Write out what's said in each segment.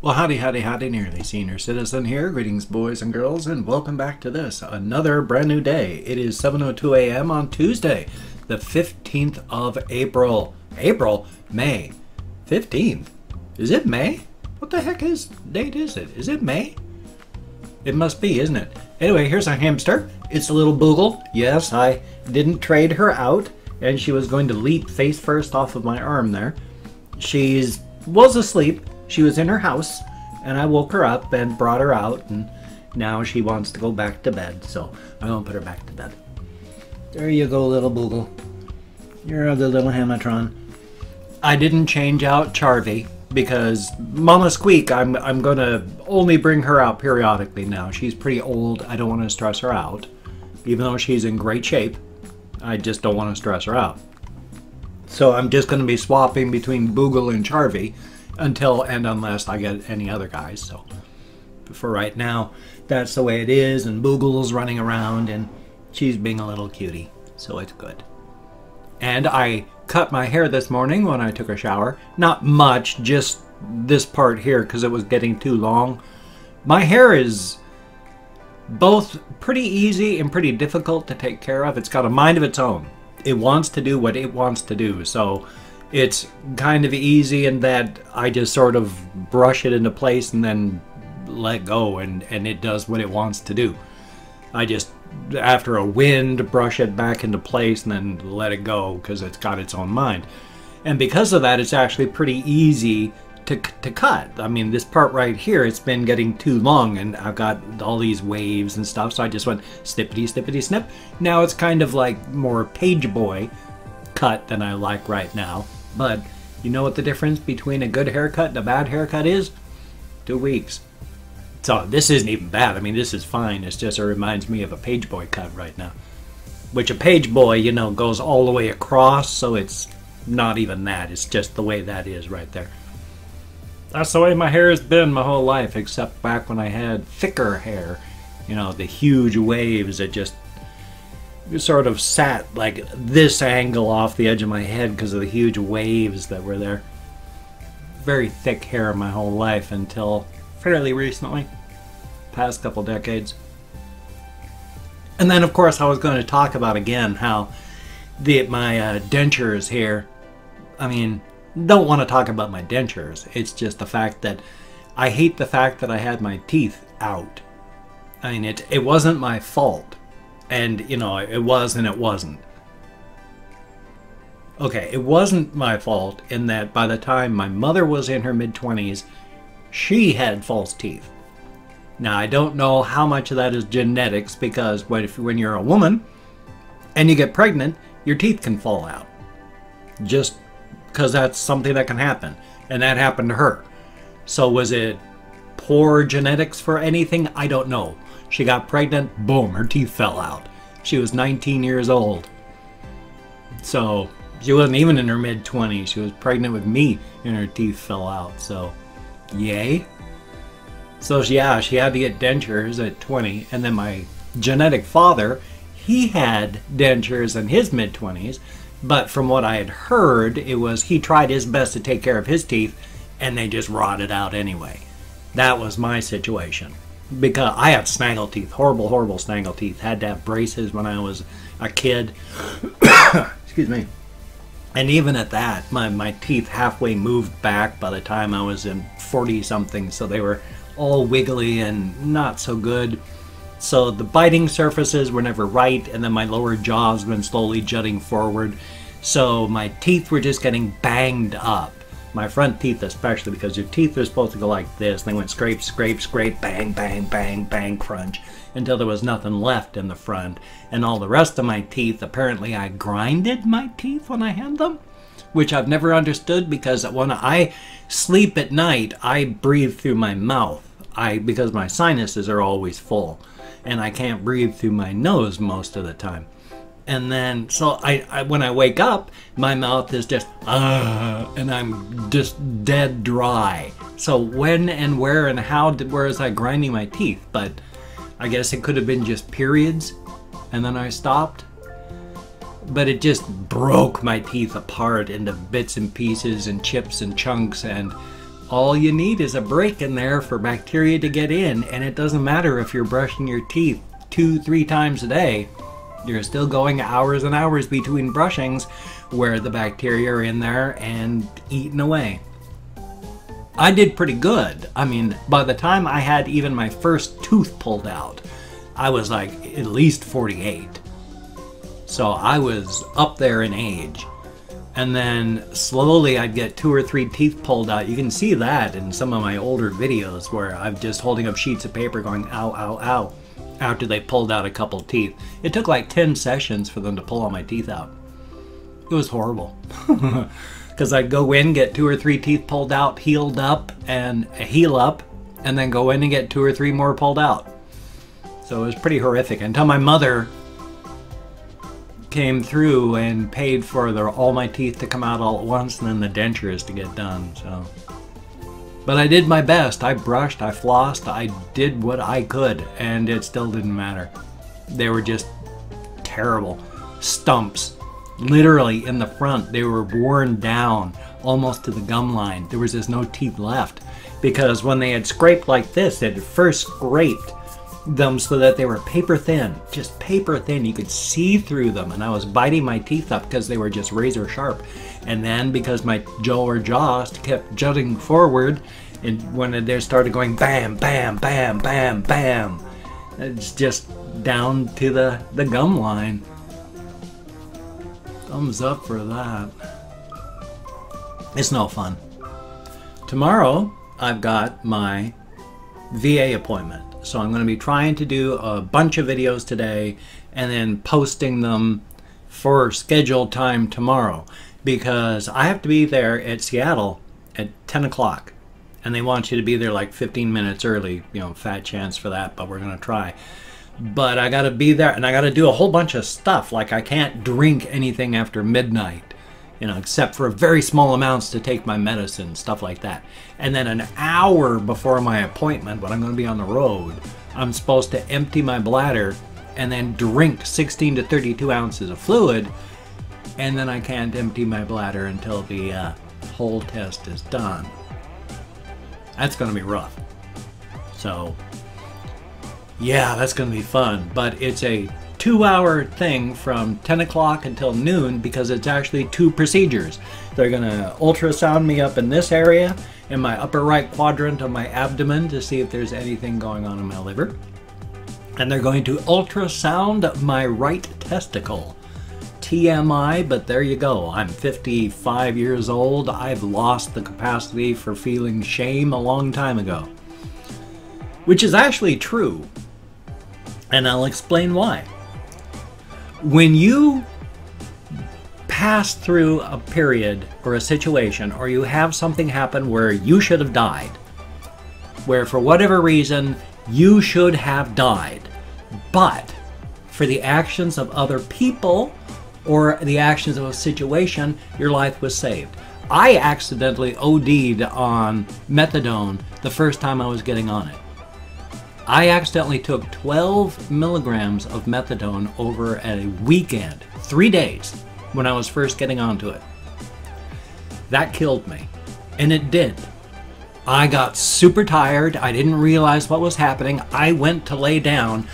Well, howdy, howdy, howdy, nearly senior citizen here. Greetings, boys and girls, and welcome back to this, another brand new day. It is 7:02 a.m. on Tuesday, the 15th of April. May 15th. Is it May? What the heck date is it? Is it May? It must be, isn't it? Anyway, here's a hamster. It's a little Boogle. Yes, I didn't trade her out, and she was going to leap face first off of my arm there. She was asleep. She was in her house, and I woke her up and brought her out, and now she wants to go back to bed, so I won't put her back to bed. There you go, little Boogle. You're a good little Hamatron. I didn't change out Charvy because Mama Squeak, I'm gonna only bring her out periodically now. She's pretty old. I don't want to stress her out. Even though she's in great shape, I just don't want to stress her out. So I'm just going to be swapping between Boogle and Charvy until and unless I get any other guys. So for right now, that's the way it is, and Boogle's running around and she's being a little cutie, so it's good. And I cut my hair this morning when I took a shower. Not much, just this part here because it was getting too long. My hair is both pretty easy and pretty difficult to take care of. It's got a mind of its own. It wants to do what it wants to do, so it's kind of easy in that I just sort of brush it into place and then let go, and it does what it wants to do. I just, after a wind, brush it back into place and then let it go because it's got its own mind. And because of that, it's actually pretty easy to cut. I mean, this part right here, it's been getting too long, and I've got all these waves and stuff, so I just went snippety, snippety, snip. Now it's kind of like more page boy cut than I like right now. But you know what the difference between a good haircut and a bad haircut is? 2 weeks. So this isn't even bad. I mean, this is fine. It's just it reminds me of a page boy cut right now. Which a page boy, you know, goes all the way across, so it's not even that. It's just the way that is right there. That's the way my hair has been my whole life, except back when I had thicker hair. You know, the huge waves that just sort of sat like this angle off the edge of my head because of the huge waves that were there. Very thick hair my whole life until fairly recently, past couple decades. And then of course I was going to talk about again how my dentures here, I mean, don't want to talk about my dentures. It's just the fact that I hate the fact that I had my teeth out. I mean, it wasn't my fault. And, you know, it was and it wasn't. Okay, it wasn't my fault in that by the time my mother was in her mid-20s, she had false teeth. Now, I don't know how much of that is genetics because when you're a woman and you get pregnant, your teeth can fall out. Just because that's something that can happen. And that happened to her. So was it poor genetics for anything? I don't know. She got pregnant, boom, her teeth fell out. She was 19 years old. So she wasn't even in her mid-20s. She was pregnant with me and her teeth fell out. So, yay. So yeah, she had to get dentures at 20. And then my genetic father, he had dentures in his mid-20s. But from what I had heard, it was he tried his best to take care of his teeth and they just rotted out anyway. That was my situation. Because I have snaggle teeth, horrible, horrible snaggle teeth. Had to have braces when I was a kid. Excuse me. And even at that, my teeth halfway moved back by the time I was in 40-something. So they were all wiggly and not so good. So the biting surfaces were never right, and then my lower jaw's been slowly jutting forward. So my teeth were just getting banged up. My front teeth especially, because your teeth are supposed to go like this. They went scrape, scrape, scrape, bang, bang, bang, bang, crunch, until there was nothing left in the front. And all the rest of my teeth, apparently I grinded my teeth when I had them, which I've never understood because when I sleep at night, I breathe through my mouth. Because my sinuses are always full. And I can't breathe through my nose most of the time. And then, so when I wake up, my mouth is just, and I'm just dead dry. So when and where and how, where was I grinding my teeth? But I guess it could have been just periods, and then I stopped. But it just broke my teeth apart into bits and pieces and chips and chunks, and all you need is a break in there for bacteria to get in, and it doesn't matter if you're brushing your teeth 2-3 times a day. You're still going hours and hours between brushings where the bacteria are in there and eating away. I did pretty good. I mean, by the time I had even my first tooth pulled out, I was like at least 48. So I was up there in age. And then slowly I'd get 2 or 3 teeth pulled out. You can see that in some of my older videos where I'm just holding up sheets of paper going, ow, ow, ow, after they pulled out a couple teeth. It took like 10 sessions for them to pull all my teeth out. It was horrible. Because I'd go in, get 2 or 3 teeth pulled out, heal up, and then go in and get 2 or 3 more pulled out. So it was pretty horrific until my mother came through and paid for all my teeth to come out all at once, and then the dentures to get done. So, but I did my best. I brushed, I flossed, I did what I could, and it still didn't matter. They were just terrible stumps. Literally in the front, they were worn down almost to the gum line. There was just no teeth left, because when they had scraped like this, it had first scraped them so that they were paper thin, just paper thin. You could see through them, and I was biting my teeth up because they were just razor sharp. And then because my jaws kept jutting forward, and when they started going bam, bam, bam, bam, bam, it's just down to the gum line. Thumbs up for that. It's no fun. Tomorrow I've got my VA appointment. So I'm going to be trying to do a bunch of videos today and then posting them for scheduled time tomorrow, because I have to be there at Seattle at 10 o'clock. And they want you to be there like 15 minutes early. You know, fat chance for that, but we're going to try. But I got to be there, and I got to do a whole bunch of stuff. Like I can't drink anything after midnight, you know, except for very small amounts to take my medicine, stuff like that. And then an hour before my appointment, when I'm going to be on the road, I'm supposed to empty my bladder and then drink 16 to 32 ounces of fluid. And then I can't empty my bladder until the whole test is done. That's going to be rough. So yeah, that's going to be fun. But it's a 2-hour thing from 10 o'clock until noon, because it's actually 2 procedures. They're going to ultrasound me up in this area, in my upper right quadrant of my abdomen, to see if there's anything going on in my liver. And they're going to ultrasound my right testicle. TMI, but there you go. I'm 55 years old. I've lost the capacity for feeling shame a long time ago. Which is actually true. And I'll explain why. When you pass through a period or a situation, or you have something happen where you should have died, where for whatever reason you should have died, but for the actions of other people or the actions of a situation, your life was saved. I accidentally OD'd on methadone the first time I was getting on it. I accidentally took 12 milligrams of methadone over a weekend, 3 days, when I was first getting onto it. That killed me, and it did. I got super tired. I didn't realize what was happening. I went to lay down,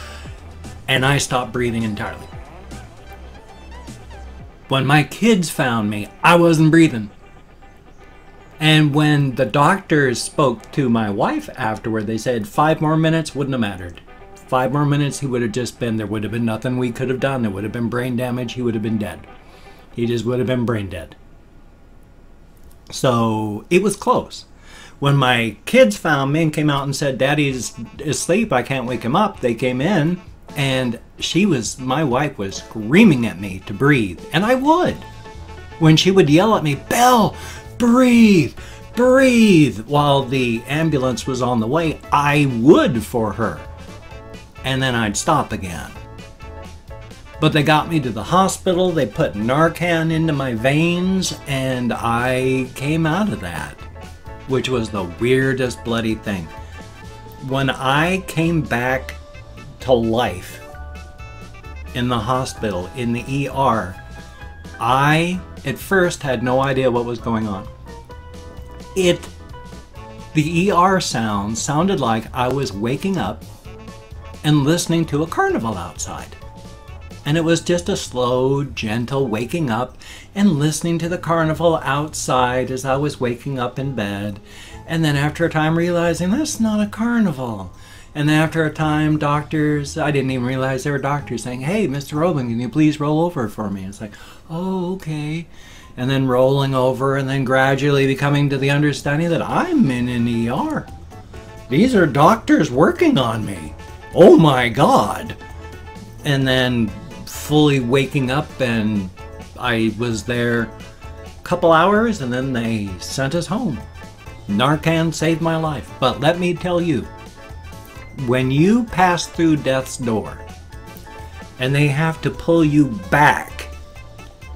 and I stopped breathing entirely. When my kids found me, I wasn't breathing. And when the doctors spoke to my wife afterward, they said 5 more minutes wouldn't have mattered. 5 more minutes, he would have just been, there would have been nothing we could have done. There would have been brain damage. He would have been dead. He just would have been brain dead. So it was close. When my kids found me and came out and said, "Daddy's asleep, I can't wake him up," they came in, and my wife was screaming at me to breathe. And I would. When she would yell at me, "Belle, breathe, breathe," while the ambulance was on the way, I would for her. And then I'd stop again. But they got me to the hospital, they put Narcan into my veins, and I came out of that, which was the weirdest bloody thing. When I came back to life in the hospital, in the ER, I at first had no idea what was going on. It The ER sound sounded like I was waking up and listening to a carnival outside. And it was just a slow, gentle waking up and listening to the carnival outside as I was waking up in bed. And then after a time realizing that's not a carnival. And then after a time, doctors, I didn't even realize they were doctors, saying, "Hey, Mr. Robin, can you please roll over for me?" It's like, "Oh, okay." And then rolling over and then gradually becoming to the understanding that I'm in an ER. These are doctors working on me. Oh my God. And then fully waking up, and I was there a couple hours and then they sent us home. Narcan saved my life. But let me tell you, when you pass through death's door and they have to pull you back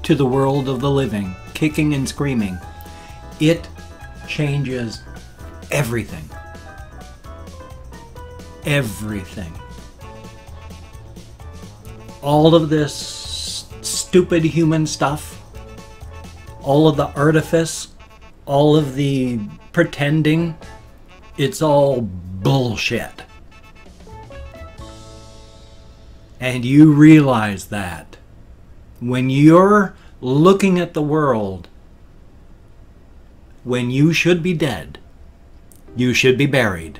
to the world of the living, kicking and screaming, it changes everything. Everything. All of this stupid human stuff, all of the artifice, all of the pretending, it's all bullshit. And you realize that when you're looking at the world, when you should be dead, you should be buried,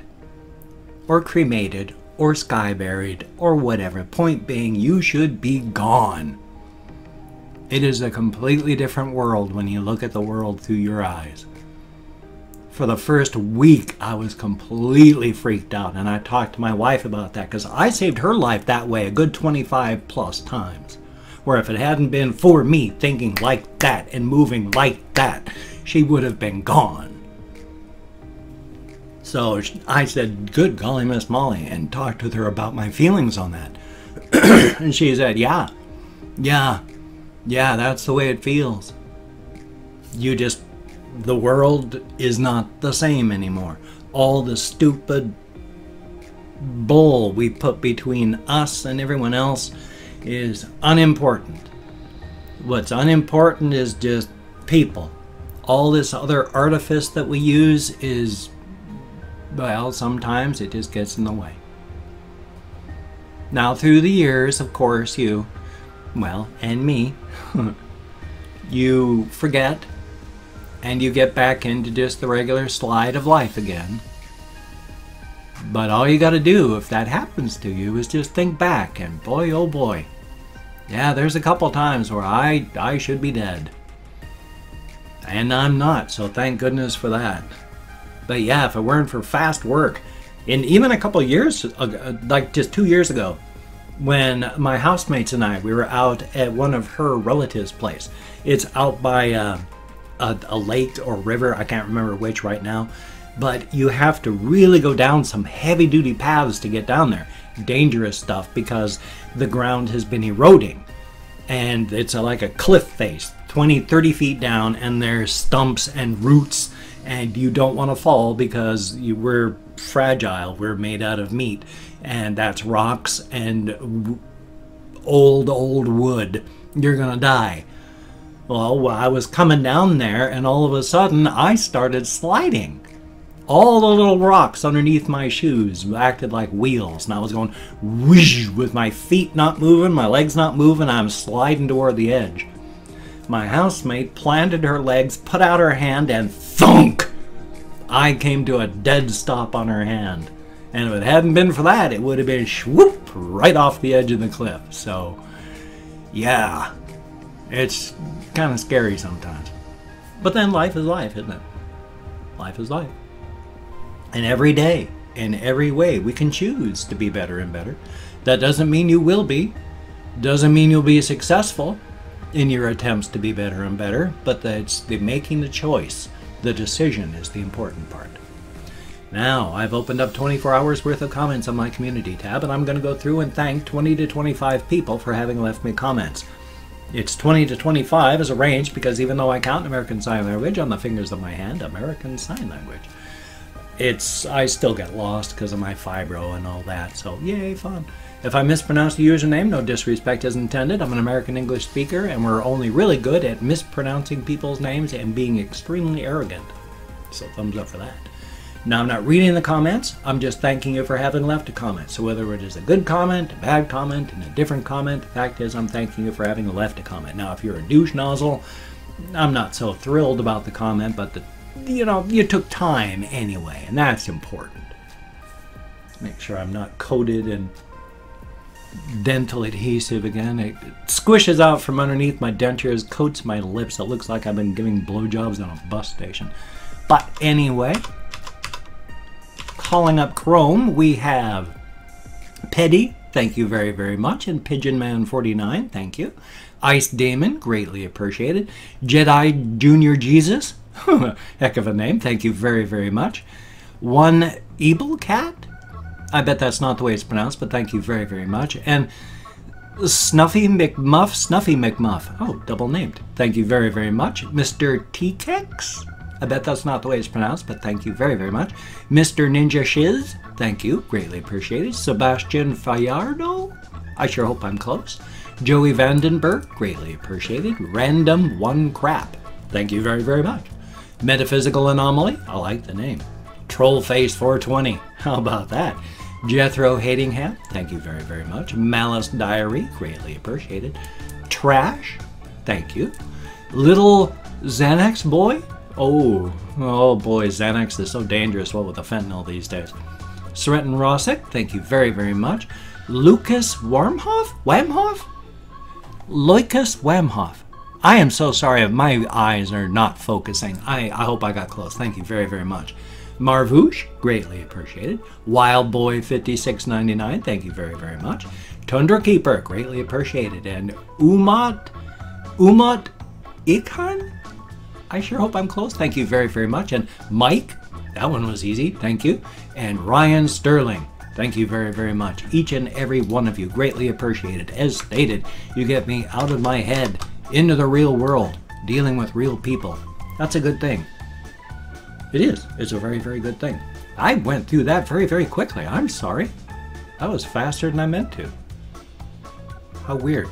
or cremated, or sky buried, or whatever. Point being, you should be gone. It is a completely different world when you look at the world through your eyes. For the first week, I was completely freaked out, and I talked to my wife about that, because I saved her life that way a good 25 plus times. Where if it hadn't been for me thinking like that and moving like that, she would have been gone. So I said, "Good golly, Miss Molly," and talked with her about my feelings on that. And she said, yeah, that's the way it feels. The world is not the same anymore. All the stupid bull we put between us and everyone else is unimportant. What's unimportant is just people. All this other artifice that we use is, well, sometimes it just gets in the way. Now, through the years, of course, you, well, and me, you forget and you get back into just the regular slide of life again. But all you got to do, if that happens to you, is just think back, and boy, oh boy, yeah, there's a couple times where I should be dead. And I'm not, so thank goodness for that. But yeah, if it weren't for fast work, and even a couple of years, like just 2 years ago, when my housemates and I, we were out at one of her relatives' place. It's out by a lake or river, I can't remember which right now, but you have to really go down some heavy-duty paths to get down there. Dangerous stuff because the ground has been eroding, and it's like a cliff face, 20-30 feet down, and there's stumps and roots, and you don't want to fall because we're fragile. We're made out of meat, and that's rocks and old wood. You're gonna die. Well, I was coming down there, and all of a sudden I started sliding. All the little rocks underneath my shoes acted like wheels, and I was going whoosh with my feet not moving, my legs not moving. I'm sliding toward the edge. My housemate planted her legs, put out her hand, and thunk! I came to a dead stop on her hand. And if it hadn't been for that, it would have been swoop right off the edge of the cliff. So, yeah, it's kind of scary sometimes. But then life is life, isn't it? Life is life. And every day, in every way, we can choose to be better and better. That doesn't mean you will be. Doesn't mean you'll be successful in your attempts to be better and better, but it's the making the choice. The decision is the important part. Now, I've opened up 24 hours worth of comments on my community tab, and I'm going to go through and thank 20 to 25 people for having left me comments. It's 20 to 25 as a range because even though I count American Sign Language on the fingers of my hand, American Sign Language, I still get lost because of my fibro and all that, so yay, fun. If I mispronounce the username, no disrespect is intended. I'm an American English speaker, and we're only really good at mispronouncing people's names and being extremely arrogant. So thumbs up for that. Now, I'm not reading the comments. I'm just thanking you for having left a comment. So whether it is a good comment, a bad comment, and a different comment, the fact is I'm thanking you for having left a comment. Now, if you're a douche nozzle, I'm not so thrilled about the comment, but you took time anyway, and that's important. Make sure I'm not coated in dental adhesive again. It squishes out from underneath my dentures, coats my lips. It looks like I've been giving blowjobs on a bus station. But anyway, calling up Chrome, we have Petty, thank you very, very much, and Pigeonman49, thank you. Ice Damon, greatly appreciated. Jedi Junior Jesus, heck of a name, thank you very, very much. One Eble Cat, I bet that's not the way it's pronounced, but thank you very, very much. And Snuffy McMuff, oh, double named, thank you very, very much. Mr. T-Kex, I bet that's not the way it's pronounced, but thank you very, very much. Mr. Ninja Shiz, thank you, greatly appreciated. Sebastian Fallardo, I sure hope I'm close. Joey Vandenberg, greatly appreciated. Random One Crap, thank you very, very much. Metaphysical Anomaly, I like the name. Trollface 420, how about that? Jethro Hatingham, thank you very, very much. Malice Diary, greatly appreciated. Trash, thank you. Little Xanax Boy, oh boy, Xanax is so dangerous, what with the fentanyl these days. Sretin Rossick, thank you very, very much. Lucas Wamhoff? Lucas Wamhoff. I am so sorry if my eyes are not focusing. I hope I got close. Thank you very, very much. Marvoosh, greatly appreciated. Wild Boy 5699, thank you very, very much. Tundra Keeper, greatly appreciated. And Umot Ikhan, I sure hope I'm close. Thank you very, very much. And Mike, that one was easy. Thank you. And Ryan Sterling, thank you very, very much. Each and every one of you, greatly appreciated. As stated, you get me out of my head, into the real world, dealing with real people. That's a good thing. It is. It's a very, very good thing. I went through that very, very quickly. I'm sorry. That was faster than I meant to. How weird.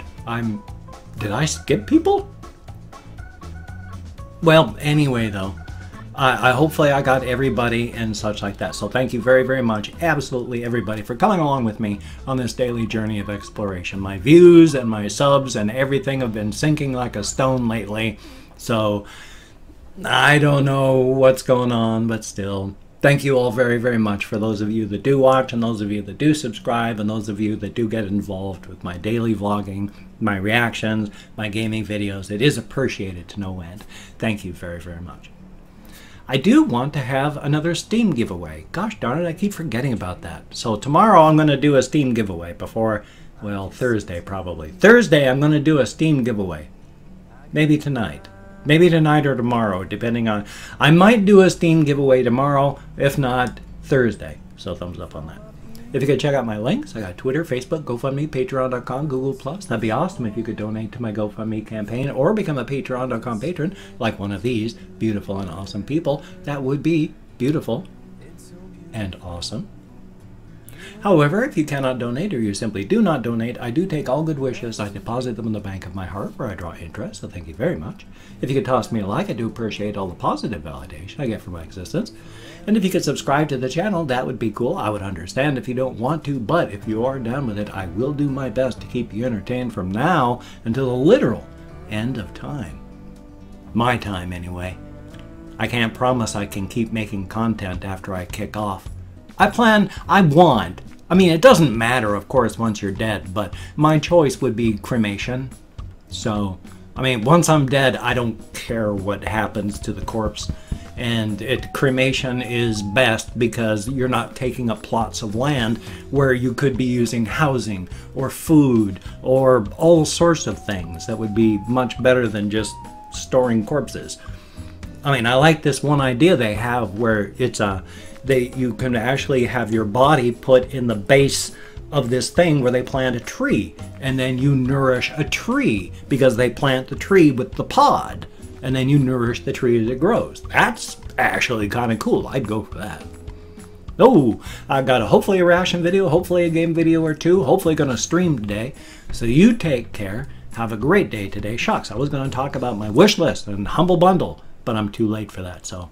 Did I skip people? Well, anyway, though, hopefully I got everybody and such like that. So thank you very, very much, absolutely everybody, for coming along with me on this daily journey of exploration. My views and my subs and everything have been sinking like a stone lately. So I don't know what's going on, but still, thank you all very, very much for those of you that do watch and those of you that do subscribe and those of you that do get involved with my daily vlogging, my reactions, my gaming videos. It is appreciated to no end. Thank you very, very much. I do want to have another Steam giveaway. Gosh darn it, I keep forgetting about that. So tomorrow I'm going to do a Steam giveaway before, well, Thursday probably. Thursday I'm going to do a Steam giveaway. Maybe tonight. Maybe tonight or tomorrow, depending on... I might do a Steam giveaway tomorrow, if not Thursday. So thumbs up on that. If you could check out my links, I got Twitter, Facebook, GoFundMe, Patreon.com, Google+. That'd be awesome if you could donate to my GoFundMe campaign or become a Patreon.com patron, like one of these beautiful and awesome people. That would be beautiful and awesome. However, if you cannot donate or you simply do not donate, I do take all good wishes. I deposit them in the bank of my heart where I draw interest, so thank you very much. If you could toss me a like, I do appreciate all the positive validation I get from my existence. And if you could subscribe to the channel, that would be cool. I would understand if you don't want to, but if you are down with it, I will do my best to keep you entertained from now until the literal end of time. My time, anyway. I can't promise I can keep making content after I kick off. I mean, it doesn't matter, of course, once you're dead, but my choice would be cremation. So, I mean, once I'm dead, I don't care what happens to the corpse. And cremation is best because you're not taking up plots of land where you could be using housing or food or all sorts of things that would be much better than just storing corpses. I mean, I like this one idea they have where it's you can actually have your body put in the base of this thing where they plant a tree, and then you nourish a tree because they plant the tree with the pod, and then you nourish the tree as it grows. That's actually kind of cool. I'd go for that. Oh, I've got hopefully a ration video, hopefully a game video or two, hopefully going to stream today. So you take care. Have a great day today. Shucks, I was going to talk about my wish list and humble bundle, but I'm too late for that. So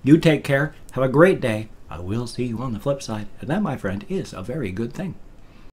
you take care. Have a great day. I will see you on the flip side. And that, my friend, is a very good thing.